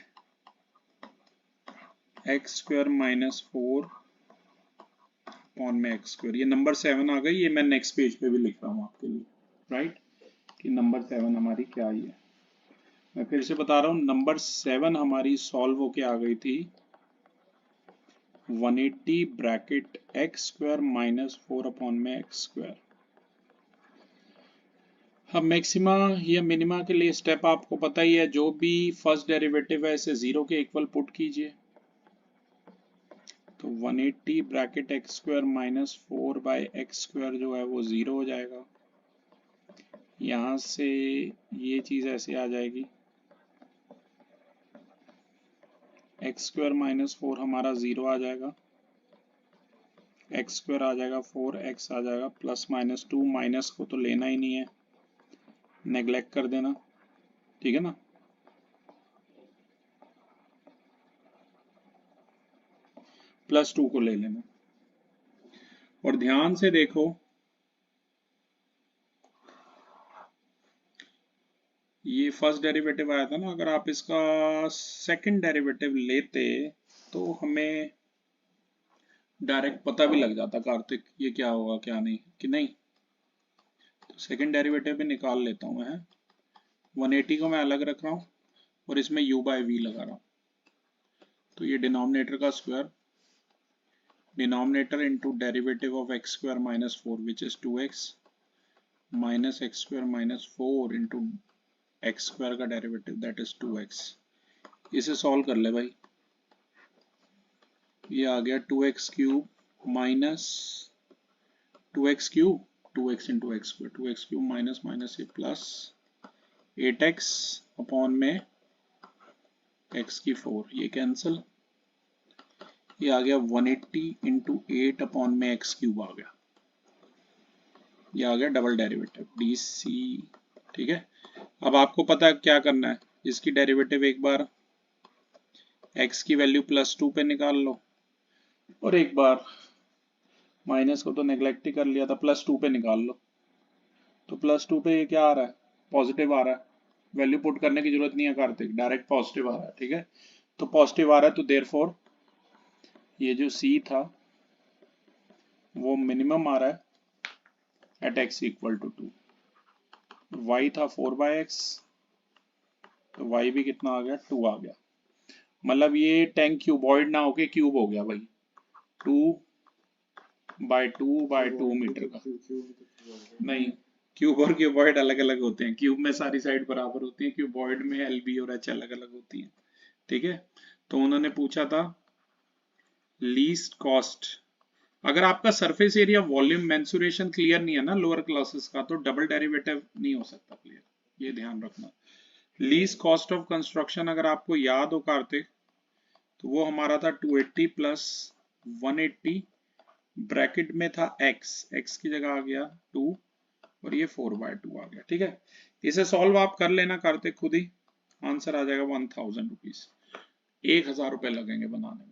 एक्स स्क्वायर -4 अपॉन में एक्स स्क्वायर। ये नंबर 7 आ गई, ये मैं नेक्स्ट पेज पे भी लिख रहा हूँ आपके लिए, राइट, कि नंबर 7 हमारी क्या आई है। मैं फिर से बता रहा हूँ, नंबर 7 हमारी सॉल्व होके आ गई थी 180 ब्रैकेट एक्स स्क्वायर -4 अपॉन में एक्स स्क्वायर। अब मैक्सिमा या मिनिमा के लिए स्टेप आपको पता ही है, जो भी फर्स्ट डेरिवेटिव है इसे 0 के इक्वल पुट कीजिए, तो 180 bracket x square -4 by x square जो है वो 0 हो जाएगा। यहाँ से ये चीज़ ऐसे आ जाएगी, एक्स स्क्वायर -4 हमारा 0 आ जाएगा, एक्स स्क्वायर आ जाएगा 4x आ जाएगा, प्लस -2, माइनस को तो लेना ही नहीं है, नेग्लेक्ट कर देना, ठीक है ना। +2 को ले लेना, और ध्यान से देखो ये फर्स्ट डेरिवेटिव आया था ना, अगर आप इसका सेकंड डेरिवेटिव लेते तो हमें डायरेक्ट पता भी लग जाता कार्तिक ये क्या होगा क्या नहीं, कि नहीं। तो सेकंड डेरिवेटिव भी निकाल लेता हूँ मैं, 180 को मैं अलग रख रहा हूँ और इसमें u/v लगा रहा हूँ, तो ये डिनोमिनेटर का square, denominator into derivative of x square -4 which is 2x minus x square -4 into x square का डेरिवेटिव दैट इज 2x। इसे सॉल्व कर ले भाई, ये आ गया 2x cube minus 2x cube 2x into x square, 2x cube minus minus ये plus 8x upon में x की 4, ये कैंसिल, ये आ गया 180 इंटू 8 अपॉन में x क्यूब आ गया, ये आ गया डबल डेरिवेटिव dc, ठीक है। अब आपको पता है क्या करना है, इसकी डेरिवेटिव एक बार x की वैल्यू +2 पे निकाल लो, और एक बार माइनस को तो नेग्लेक्ट ही कर लिया था, +2 पे निकाल लो। तो +2 पे ये क्या आ रहा है, पॉजिटिव आ रहा है, वैल्यू पुट करने की जरूरत नहीं है कार्तिक, डायरेक्ट पॉजिटिव आ रहा है, ठीक है। तो पॉजिटिव आ रहा है, तो देयरफॉर ये जो c था वो मिनिमम आ रहा है at x equal to 2, y था 4/x, तो y भी कितना आ गया, 2 आ गया, मतलब ये टैंक क्यूबॉइड ना होके क्यूब हो गया भाई, 2/2/2 मीटर का। नहीं, क्यूब और क्यूबॉइड अलग अलग होते हैं, क्यूब में सारी साइड बराबर होती है, क्यूबॉइड में एल बी और एच अलग अलग होती हैं, ठीक है। तो उन्होंने पूछा था लीस्ट कॉस्ट, अगर आपका surface area volume mensuration clear नहीं है ना लोअर क्लासेस का, तो डबल डेरिवेटिव नहीं हो सकता क्लियर, ये ध्यान रखना। लीस्ट कॉस्ट ऑफ कंस्ट्रक्शन अगर आपको याद हो कार्तिक, तो वो हमारा था 280 प्लस 180 ब्रैकेट में था x की जगह आ गया 2 और ये 4/2 आ गया, ठीक है। इसे सॉल्व आप कर लेना कार्तिक खुद ही, आंसर आ जाएगा 1000 रुपीज, 1000 रुपये लगेंगे बनाने में।